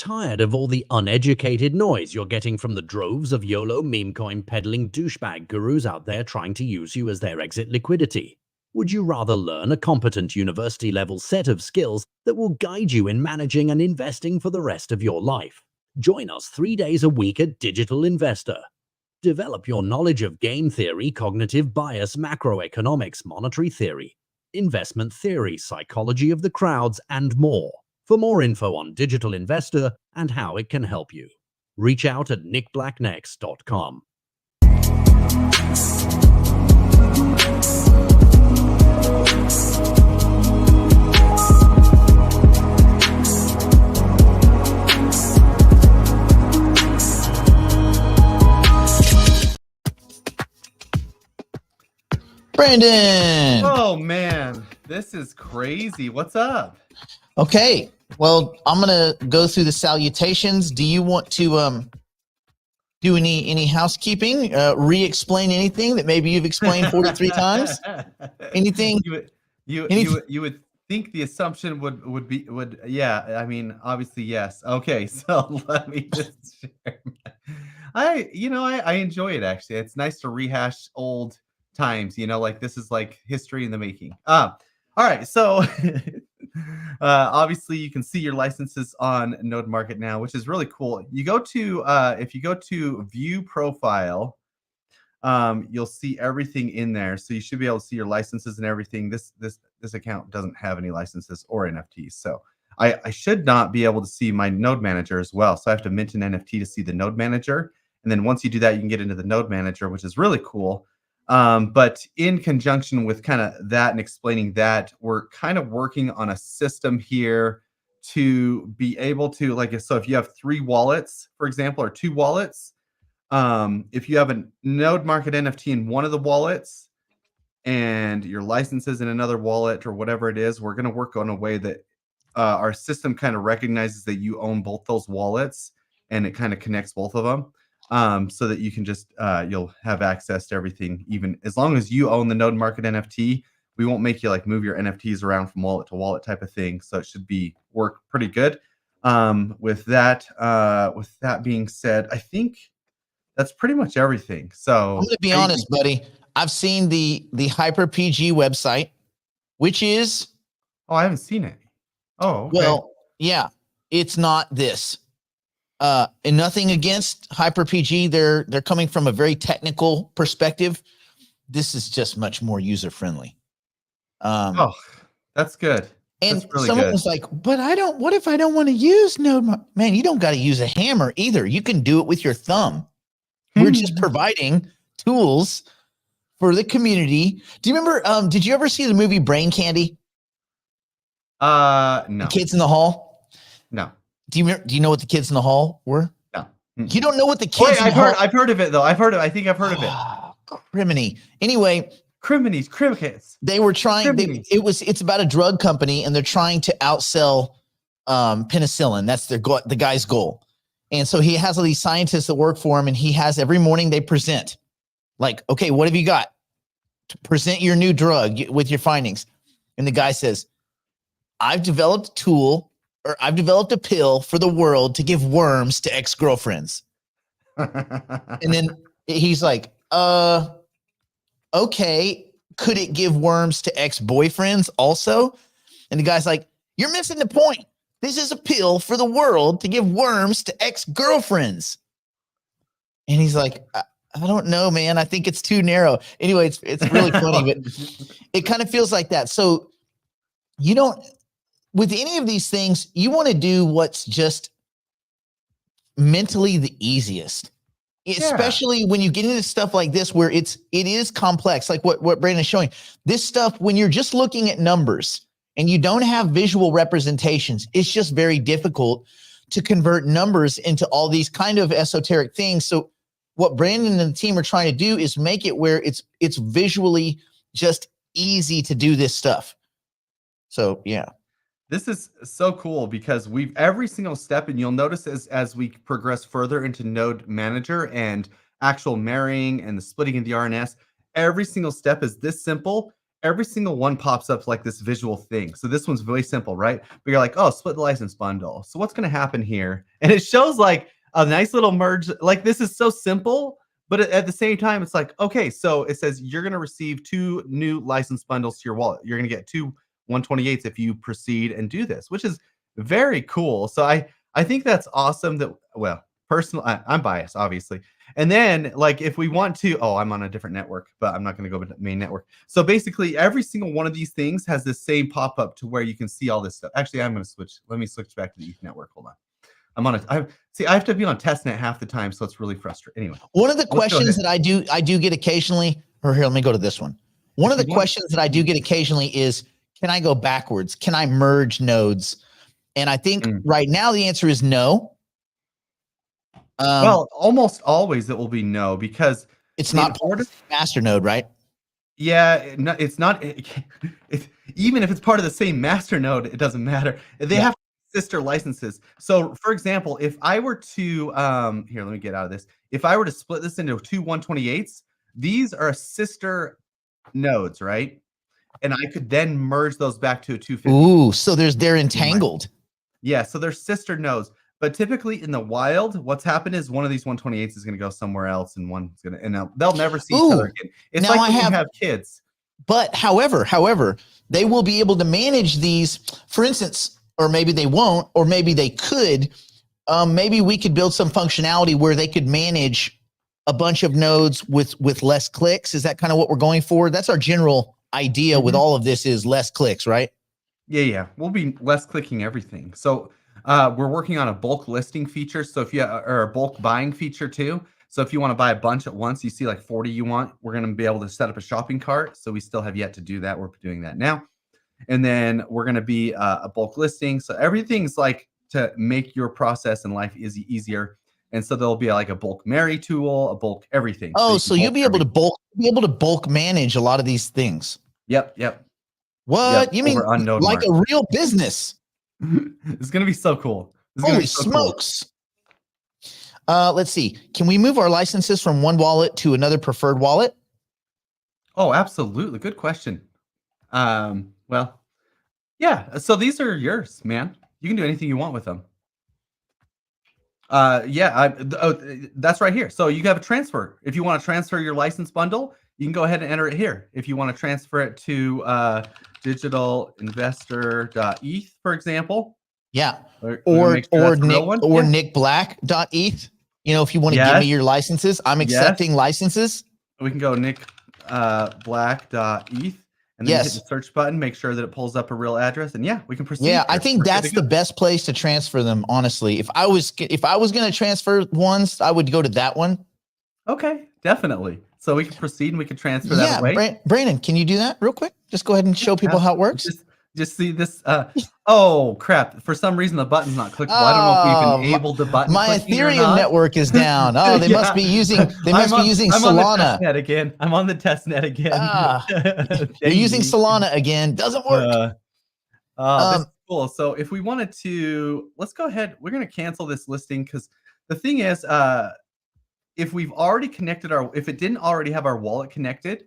tired of all the uneducated noise you're getting from the droves of YOLO meme coin peddling douchebag gurus out there trying to use you as their exit liquidity? Would you rather learn a competent university level set of skills that will guide you in managing and investing for the rest of your life? Join us 3 days a week at Digital Investor. Develop your knowledge of game theory, cognitive bias, macroeconomics, monetary theory, investment theory, psychology of the crowds, and more. For more info on Digital Investor and how it can help you, reach out at nickblacknext.com. Brandon! Oh man, this is crazy. What's up? Okay, well, I'm gonna go through the salutations. Do you want to do any housekeeping? Re-explain anything that maybe you've explained 43 times? Anything? You would think the assumption would yeah. I mean, obviously yes. Okay, so let me just share. I enjoy it actually. It's nice to rehash old times. Like this is like history in the making. All right, so obviously you can see your licenses on Node Market now, which is really cool. You go to if you go to view profile, you'll see everything in there. So you should be able to see your licenses and everything. This account doesn't have any licenses or NFTs. So I should not be able to see my node manager as well. So I have to mint an NFT to see the node manager. And then once you do that, you can get into the node manager, which is really cool. But in conjunction with kind of that and explaining that, we're kind of working on a system here to be able to, so if you have 3 wallets, for example, or 2 wallets, if you have a node market NFT in one of the wallets and your licenses in another wallet or whatever it is, we're going to work on a way that our system kind of recognizes that you own both those wallets and it kind of connects both of them. So that you can just you'll have access to everything, even as long as you own the node market NFT. We won't make you like move your NFTs around from wallet to wallet type of thing. So it should work pretty good. With that being said, I think that's pretty much everything. So I'm gonna be honest, buddy. I've seen the HyperPG website, which is I haven't seen it. Oh, okay. Well, yeah, it's not this. And nothing against HyperPG. They're coming from a very technical perspective. This is just much more user friendly. That's good. And that's really someone good. was like, but what if I don't want to use Node? Man, you don't got to use a hammer either. You can do it with your thumb. We're just providing tools for the community. Do you remember, did you ever see the movie Brain Candy? No. The Kids in the Hall? No. Do you know what the Kids in the Hall were? No. You don't know what the Kids in the Hall... I've heard of it though. I think I've heard of it. Criminy. Anyway, crickets. They were trying. It's about a drug company, and they're trying to outsell penicillin. That's the guy's goal. And so he has all these scientists that work for him, and he has every morning they present, like, okay, what have you got? To present your new drug with your findings. And the guy says, I've developed a tool, or I've developed a pill for the world to give worms to ex-girlfriends. And then he's like, okay, could it give worms to ex-boyfriends also? And the guy's like, you're missing the point. This is a pill for the world to give worms to ex-girlfriends. And he's like, I don't know, man. I think it's too narrow. Anyway, it's really funny, but it kind of feels like that. So you don't, with any of these things, you want to do what's just mentally the easiest. Especially when you get into stuff like this, where it is complex, like what Brandon's showing. This stuff, when you're just looking at numbers and you don't have visual representations, it's just very difficult to convert numbers into all these kind of esoteric things. So what Brandon and the team are trying to do is make it where it's visually just easy to do this stuff. So yeah. This is so cool because every single step, and you'll notice as we progress further into Node Manager and actual marrying and the splitting of the RNS, every single step is this simple, every single one pops up like this visual thing. So this one's really simple, right? But you're like, oh, split the license bundle. So what's going to happen here? And it shows like a nice little merge. Like this is so simple, but at the same time, it's like, okay, so it says you're going to receive 2 new license bundles to your wallet. You're going to get 2 128s if you proceed and do this, which is very cool. So I think that's awesome that, well, personally, I'm biased, obviously. And then, like, if we want to, oh, I'm on a different network, but I'm not going to go to the main network. So basically, every single one of these things has the same pop up to where you can see all this stuff. Actually, I'm going to switch. Let me switch back to the ETH network. Hold on. I'm on it. I have to be on testnet half the time, so it's really frustrating. Anyway, one of the questions that I do get occasionally, or here, let me go to this one. One of the questions that I do get occasionally is, can I go backwards? Can I merge nodes? And I think right now the answer is no. Well, almost always it will be no, because it's not part of the master node, right? Yeah, it's not. Even if it's part of the same master node, it doesn't matter. They have sister licenses. So, for example, if I were to here, let me get out of this. If I were to split this into 2 128s, these are sister nodes, right? And I could then merge those back to a 250. Ooh, so they're entangled. Yeah, so they're sister nodes. But typically in the wild, what's happened is one of these 128s is going to go somewhere else, and one's going to, and they'll never see each other again. It's like when you have kids. But however, they will be able to manage these, for instance, or maybe they won't, or maybe they could. Maybe we could build some functionality where they could manage a bunch of nodes with less clicks. Is that kind of what we're going for? That's our general idea with all of this, is less clicks, right? Yeah. We'll be less clicking everything. So we're working on a bulk listing feature. So if you or a bulk buying feature too. So if you want to buy a bunch at once, you see like 40 you want, we're going to be able to set up a shopping cart. So we still have yet to do that. We're doing that now. And then we're going to be a bulk listing. So everything's like to make your process and life easier. And so there'll be like a bulk marry tool, a bulk everything. Oh, so you'll be able to bulk manage a lot of these things. Yep. What? You mean like a real business? It's going to be so cool. Holy smokes. Cool. Let's see. Can we move our licenses from one wallet to another preferred wallet? Oh, absolutely. Good question. Well, yeah. So these are yours, man. You can do anything you want with them. That's right here. So you have a transfer. If you want to transfer your license bundle, you can go ahead and enter it here. If you want to transfer it to digitalinvestor.eth, for example. Yeah. Or nickblack.eth. You know, if you want to give me your licenses, I'm accepting licenses. We can go nickblack.eth. And then hit the search button, make sure that it pulls up a real address, and we can proceed. Yeah, I think that's the best place to transfer them, honestly. If I was going to transfer ones, I would go to that one. Okay, definitely. So we can proceed and we can transfer that away. Yeah, Brandon, can you do that real quick? Just go ahead and show people how it works. Just see this. Oh crap! For some reason the button's not clickable. I don't know if we've enabled the button. My Ethereum network is down. Oh, they must be using. They must be using Solana. I'm on the test net again. You're using Solana again. Doesn't work. This is cool. So if we wanted to, let's go ahead. We're going to cancel this listing because the thing is, if we've already connected if it didn't already have our wallet connected,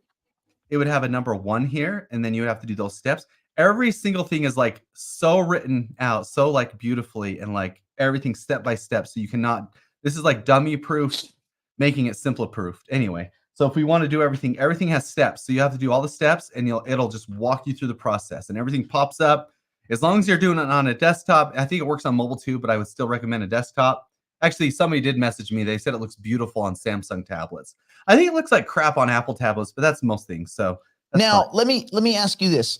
it would have a number 1 here, and then you would have to do those steps. Every single thing is like so written out, so like beautifully, and like everything step by step. So you cannot, this is like dummy proof, making it simple proofed. Anyway, so if we want to do everything has steps. So you have to do all the steps, and it'll just walk you through the process, and everything pops up. As long as you're doing it on a desktop, I think it works on mobile too, but I would still recommend a desktop. Actually, somebody did message me. They said it looks beautiful on Samsung tablets. I think it looks like crap on Apple tablets, but that's most things. So now let me ask you this.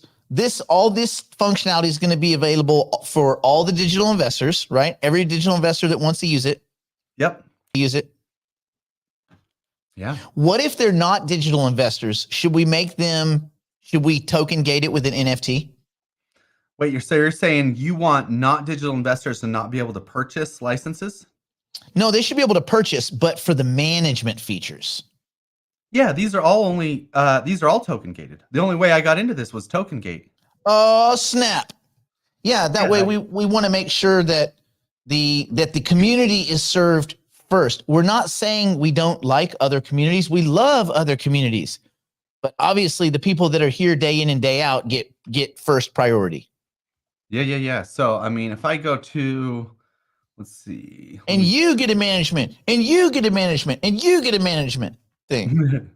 All this functionality is going to be available for all the digital investors, right? Every digital investor that wants to use it. Yep. Use it. Yeah. What if they're not digital investors? Should we token gate it with an NFT? Wait, you're saying you want not digital investors to not be able to purchase licenses? No, they should be able to purchase, but for the management features. Yeah, these are all token gated. The only way I got into this was token gate. Oh, snap. Yeah, that way we want to make sure that the community is served first. We're not saying we don't like other communities. We love other communities. But obviously, the people that are here day in and day out get first priority. Yeah. So, I mean, if I go to, let's see. And you get a management, and you get a management, and you get a management thing.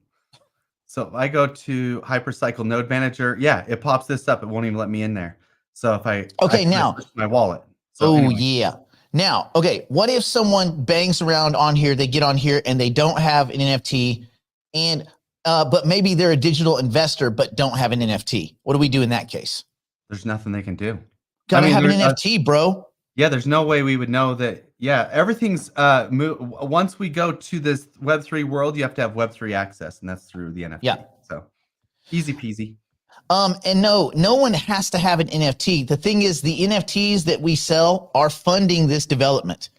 So if I go to Hypercycle Node Manager, yeah, it pops this up. It won't even let me in there. So if I now switch my wallet. So anyway. yeah. Now, okay, what if someone bangs around on here, they get on here and they don't have an NFT, and but maybe they're a digital investor but don't have an NFT? What do we do in that case? There's nothing they can do. Gotta have an NFT, bro. Yeah, there's no way we would know that. Yeah, everything's once we go to this Web3 world, you have to have Web3 access, and that's through the NFT. Yeah. So easy peasy. And no one has to have an NFT. The thing is, the NFTs that we sell are funding this development.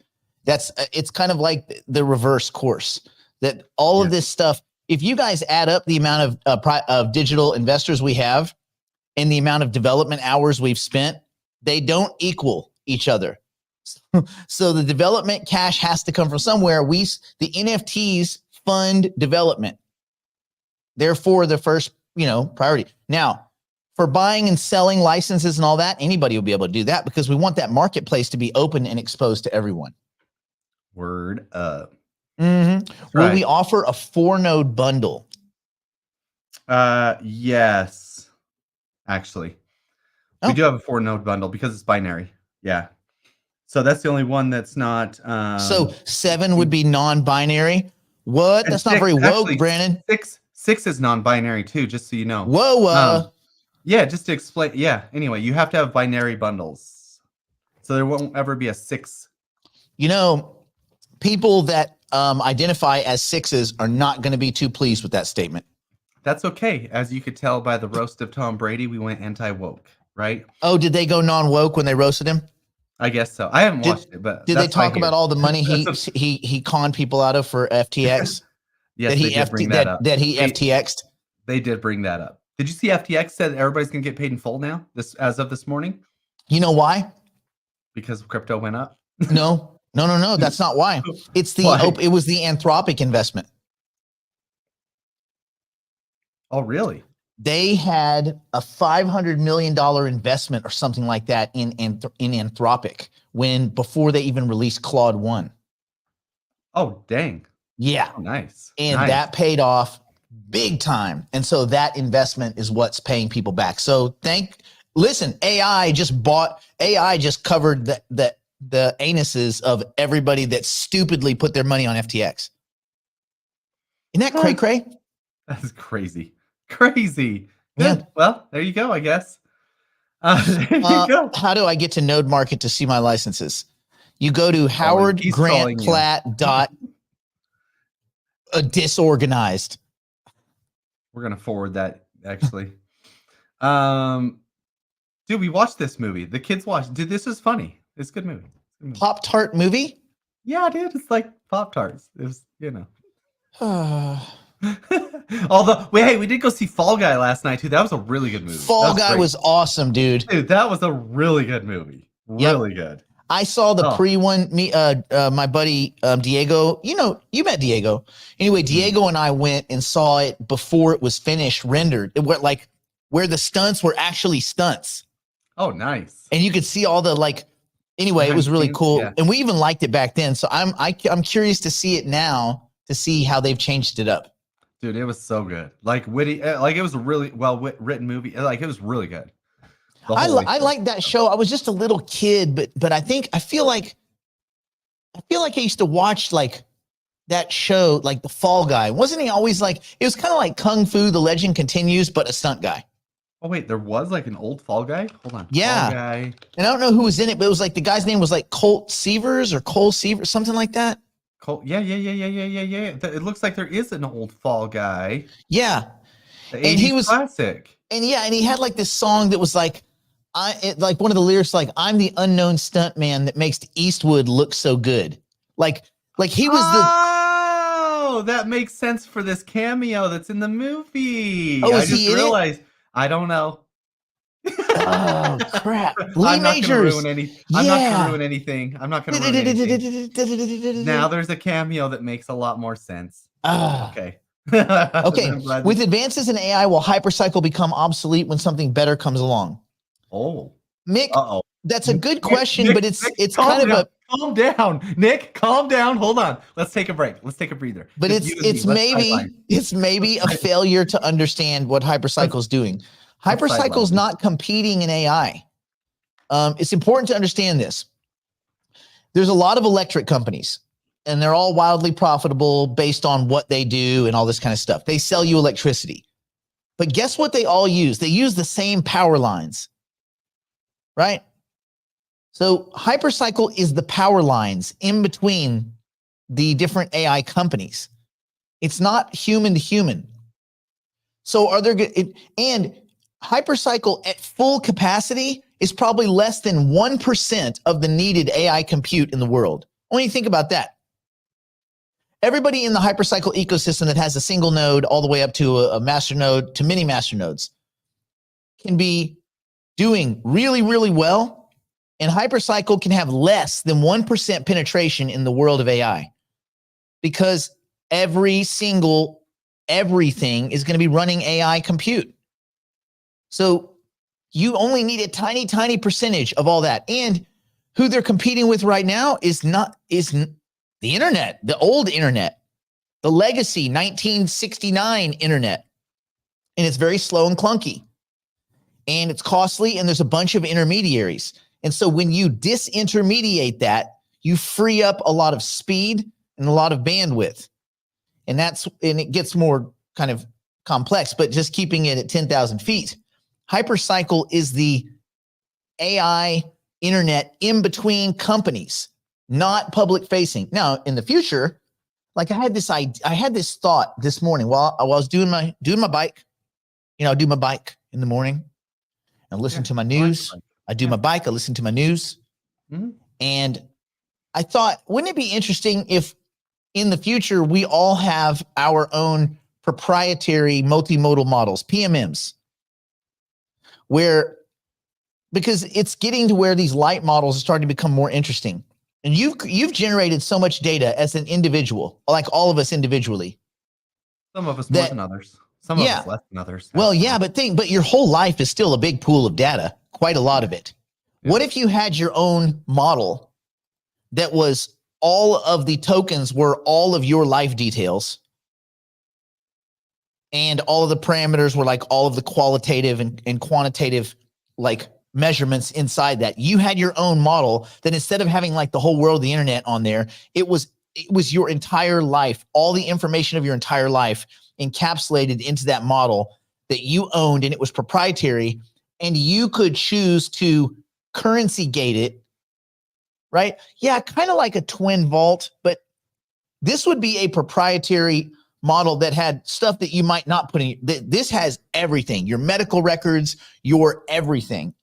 It's kind of like the reverse course, that all of this stuff, if you guys add up the amount of digital investors we have and the amount of development hours we've spent, they don't equal each other. So the development cash has to come from somewhere. The NFTs fund development. Therefore, the first, priority. Now, for buying and selling licenses and all that, anybody will be able to do that because we want that marketplace to be open and exposed to everyone. Word up. Mm-hmm. Will we offer a 4-node bundle? Yes, actually. We do have a 4-node bundle because it's binary. Yeah. So that's the only one that's not. So 7 would be non-binary. What? That's not very woke, actually, Brandon. 6 is non-binary too, just so you know. Whoa. Yeah, just to explain. Yeah. Anyway, you have to have binary bundles, so there won't ever be a 6. People that identify as 6s are not going to be too pleased with that statement. That's okay. As you could tell by the roast of Tom Brady, we went anti-woke, right? Oh, did they go non-woke when they roasted him? I guess so. I haven't watched it, but did they talk about all the money he conned people out of for FTX? Yes, they did bring that up. That he FTX'd? They did bring that up. Did you see FTX said everybody's going to get paid in full now, as of this morning? You know why? Because crypto went up? No. That's not why. It's it was the Anthropic investment. Oh, really? They had a $500 million investment or something like that in Anthropic before they even released Claude 1. Oh, dang. Yeah. Oh, nice. And that paid off big time. And so that investment is what's paying people back. So listen, AI just covered the anuses of everybody that stupidly put their money on FTX. Isn't that cray-cray? That's crazy. Crazy. Good. Yeah. Well, there you go, I guess. There you go. How do I get to Node Market to see my licenses? You go to howardgrantplatt.disorganized. We're going to forward that, actually. Dude, we watched this movie. The kids watched. Dude, this is funny. It's a good movie. Pop-Tart movie? Yeah, dude. It's like Pop-Tarts. It was, Although, hey, we did go see Fall Guy last night too. That was a really good movie. Fall Guy was awesome, dude. Dude, that was a really good movie. Really good. I saw the pre-one. My buddy Diego. You met Diego. Anyway, Diego and I went and saw it before it was finished, rendered. It went like where the stunts were actually stunts. Oh, nice. And you could see all the Anyway, it was really cool, and we even liked it back then. So I'm curious to see it now to see how they've changed it up. Dude, it was so good. Like witty, like it was a really written movie. Like it was really good. I like that show. I was just a little kid, but I feel like I used to watch that show, like the Fall Guy. Wasn't he always it was kind of like Kung Fu: The Legend Continues, but a stunt guy. Oh wait, there was an old Fall Guy? Hold on. Yeah. Fall Guy. And I don't know who was in it, but it was the guy's name was Colt Seavers or Cole Seavers, something like that. Yeah. It looks like there is an old Fall Guy. Yeah. The 80s he was classic. And he had this song that was one of the lyrics, I'm the unknown stunt man that makes Eastwood look so good. He was Oh, that makes sense for this cameo that's in the movie. Oh, I just realized. I don't know. Oh crap! I'm not gonna ruin anything. I'm not gonna ruin anything. Now there's a cameo that makes a lot more sense. Okay. Okay, I'm glad with that- advances in AI, will hypercycle become obsolete when something better comes along? oh, Mick, uh-oh. that's a good Nick, question, Nick, but Nick, it's calm kind of down. a, Calm down, Nick. Calm down. Hold on. Let's take a break. Let's take a breather. but Just you and me. Let's sideline. it's maybe a failure to understand what hypercycle is doing. let's sideline Hypercycle is this. not competing in AI. It's important to understand this. There's a lot of electric companies, and they're all wildly profitable based on what they do and all this kind of stuff. They sell you electricity. But guess what they all use? They use the same power lines, right? So hypercycle is the power lines in between the different AI companies. It's not human to human. So are there and hypercycle at full capacity is probably less than 1% of the needed AI compute in the world. When you think about that, everybody in the hypercycle ecosystem that has a single node all the way up to a master node to many master nodes can be doing really, really well. And hypercycle can have less than 1% penetration in the world of AI because everything is going to be running AI compute. So you only need a tiny, tiny percentage of all that. And who they're competing with right now is the internet, the old internet, the legacy 1969 internet. And it's very slow and clunky. And it's costly, and there's a bunch of intermediaries. And so when you disintermediate that, you free up a lot of speed and a lot of bandwidth. And it gets more kind of complex, but just keeping it at 10,000 feet. Hypercycle is the AI internet in between companies, not public facing. Now, in the future, like I had this thought this morning while I was doing my bike. I do my bike in the morning and listen to my news. I do my bike, I listen to my news. Mm-hmm. And I thought, wouldn't it be interesting if in the future we all have our own proprietary multimodal models, PMMs, because it's getting to where these light models are starting to become more interesting. And you've generated so much data as an individual, like all of us individually. Some of us more than others. Some of us less than others. Well, yeah, but your whole life is still a big pool of data, quite a lot of it. Yeah. What if you had your own model that was all of the tokens were all of your life details, and all of the parameters were like all of the qualitative and quantitative like measurements inside that? You had your own model that instead of having like the whole world of the internet on there, it was your entire life, all the information of your entire life encapsulated into that model that you owned, and it was proprietary, and you could choose to currency gate it, right? Yeah, kind of like a twin vault, but this would be a proprietary model that had stuff that you might not put in. This has everything, your medical records, your everything.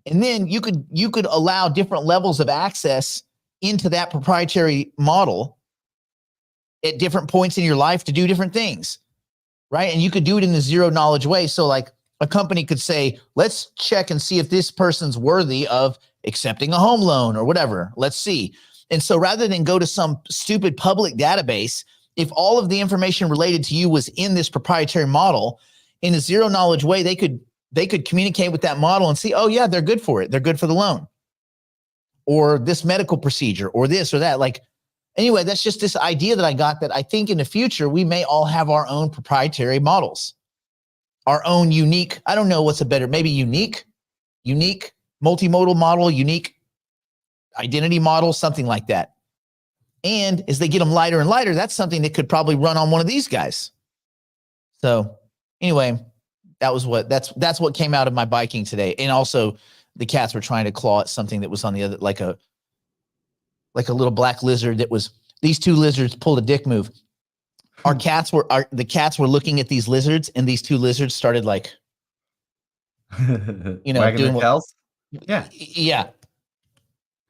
And then you could allow different levels of access into that proprietary model at different points in your life to do different things, right? And you could do it in a zero knowledge way. So like a company could say, let's check and see if this person's worthy of accepting a home loan or whatever. Let's see. And so rather than go to some stupid public database, if all of the information related to you was in this proprietary model in a zero knowledge way, they could communicate with that model and see, oh yeah, they're good for it. They're good for the loan or this medical procedure or this or that. Like, anyway, that's just this idea that I got that I think in the future, we may all have our own proprietary models, our own unique, I don't know what's a better, maybe unique multimodal model, unique identity model, something like that. And as they get them lighter and lighter, that's something that could probably run on one of these guys. So anyway, that's what came out of my biking today. And also the cats were trying to claw at something that was on the other, like a little black lizard that was, these two lizards pulled a dick move. The cats were looking at these lizards, and these two lizards started like, wagging doing their tails. Yeah.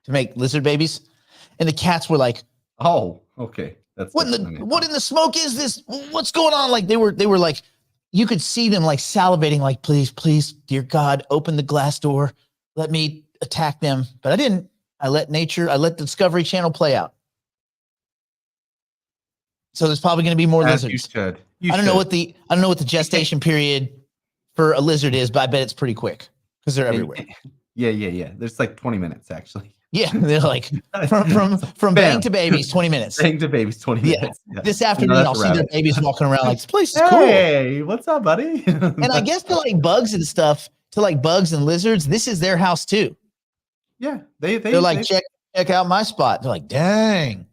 To make lizard babies. And the cats were like, oh, okay. What in the smoke is this? What's going on? Like they were like, you could see them like salivating, like, please, dear God, open the glass door. Let me attack them. But I didn't. I let the Discovery Channel play out. So there's probably going to be more As you lizards. should. I don't know what the gestation period for a lizard is, but I bet it's pretty quick because they're everywhere. Yeah. There's like 20 minutes actually. Yeah, they're like from bang to babies, 20 minutes. Bang to babies, 20 minutes. Yeah. This afternoon, I'll see their babies walking around like, this place is cool. Hey, what's up, buddy? And I guess to like bugs and stuff, to like bugs and lizards, this is their house too. Yeah, they're like, check out my spot. They're like, dang.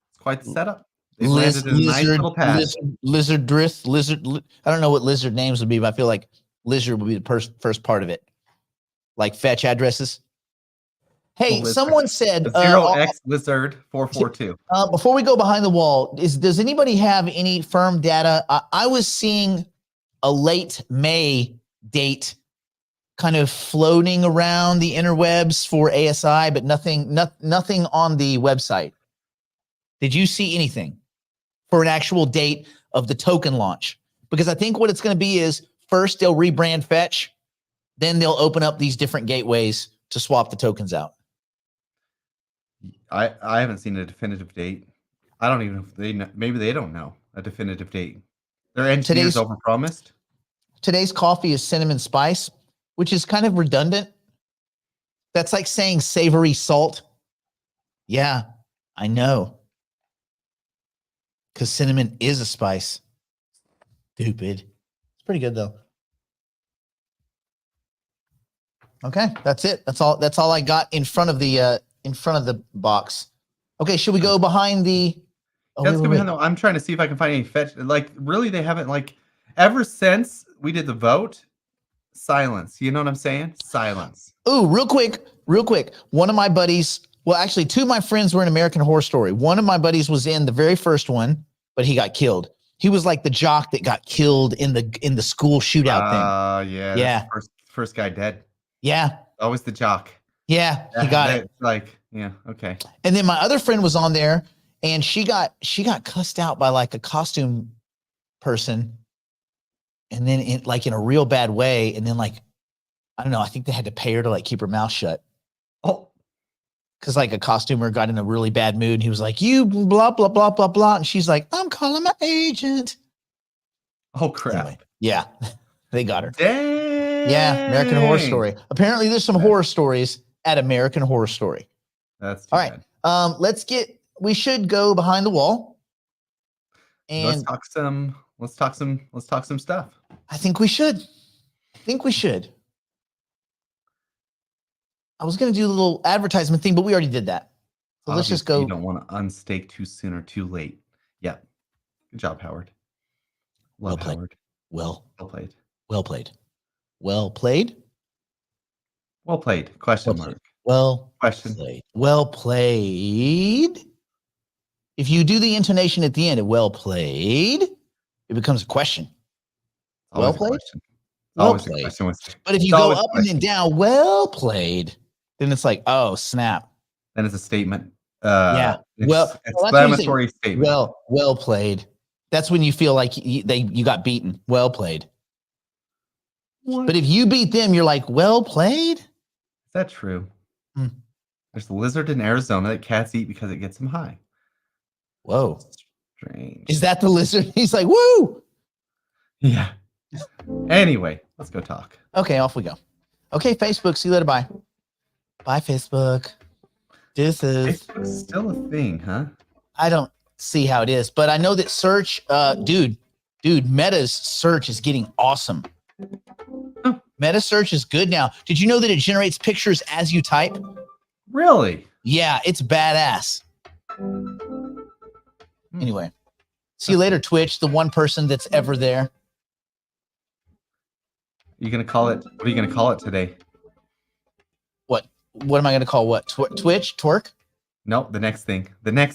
It's quite the setup. They landed in a nice little pad. Lizard drift, lizard. I don't know what lizard names would be, but I feel like lizard would be the first part of it. Like fetch addresses. Hey, someone said 0x lizard 442. Before we go behind the wall, does anybody have any firm data? I was seeing a late May date kind of floating around the interwebs for ASI, but nothing on the website. Did you see anything for an actual date of the token launch? Because I think what it's going to be is first they'll rebrand Fetch, then they'll open up these different gateways to swap the tokens out. I haven't seen a definitive date. I don't even know if they know. Maybe they don't know a definitive date. Their engineers overpromised. Today's coffee is cinnamon spice, which is kind of redundant. That's like saying savory salt. Yeah, I know. Because cinnamon is a spice. Stupid. It's pretty good though. Okay, that's it. That's all I got in front of the box. Okay, should we go behind the? Oh, let's go behind the. I'm trying to see if I can find any fetch. Like really, they haven't like ever since we did the vote. Silence. You know what I'm saying? Silence. Ooh, real quick. One of my buddies. Well, actually, two of my friends were in American Horror Story. One of my buddies was in the very first one, but he got killed. He was like the jock that got killed in the school shootout thing. Yeah. First guy dead. Yeah. Always the jock. Yeah, he got it. Like, yeah, okay. And then my other friend was on there, and she got cussed out by like a costume person, and then in a real bad way. And then like, I don't know. I think they had to pay her to like keep her mouth shut. Oh, because like a costumer got in a really bad mood, and he was like, "You blah blah blah blah blah," and she's like, "I'm calling my agent." Oh crap! Anyway, yeah, they got her. Dang. Yeah, American Horror Story. Apparently, there's some horror stories at American Horror Story. That's all right. Bad. We should go behind the wall. And let's talk some stuff. I think we should. I was going to do a little advertisement thing, but we already did that. So let's just go. You don't want to unstake too soon or too late. Yeah. Good job, Howard. Well played. Howard. Well played. Well played. Well played. Well played. Question mark. Question. Played. Well played. If you do the intonation at the end of well played, it becomes a question. Well played. Well played. But if you go up and then down, well played, then it's like, oh snap. Then it's a statement. Yeah. Exclamatory statement. Well played. That's when you feel like you got beaten. Well played. What? But if you beat them, you're like, well played. Is that true? There's a lizard in Arizona that cats eat because it gets them high. Whoa. Strange. Is that the lizard? He's like, woo. Yeah. Anyway, let's go talk. Okay, off we go. Okay, Facebook. See you later. Bye. Bye, Facebook. Facebook's still a thing, huh? I don't see how it is, but I know that search, dude, Meta's search is getting awesome. Huh. Meta search is good now. Did you know that it generates pictures as you type? Really? Yeah, it's badass. Anyway, see you later, Twitch, the one person that's ever there. What are you going to call it today? What am I going to call what? Twitch? Twerk? Nope, the next thing. The next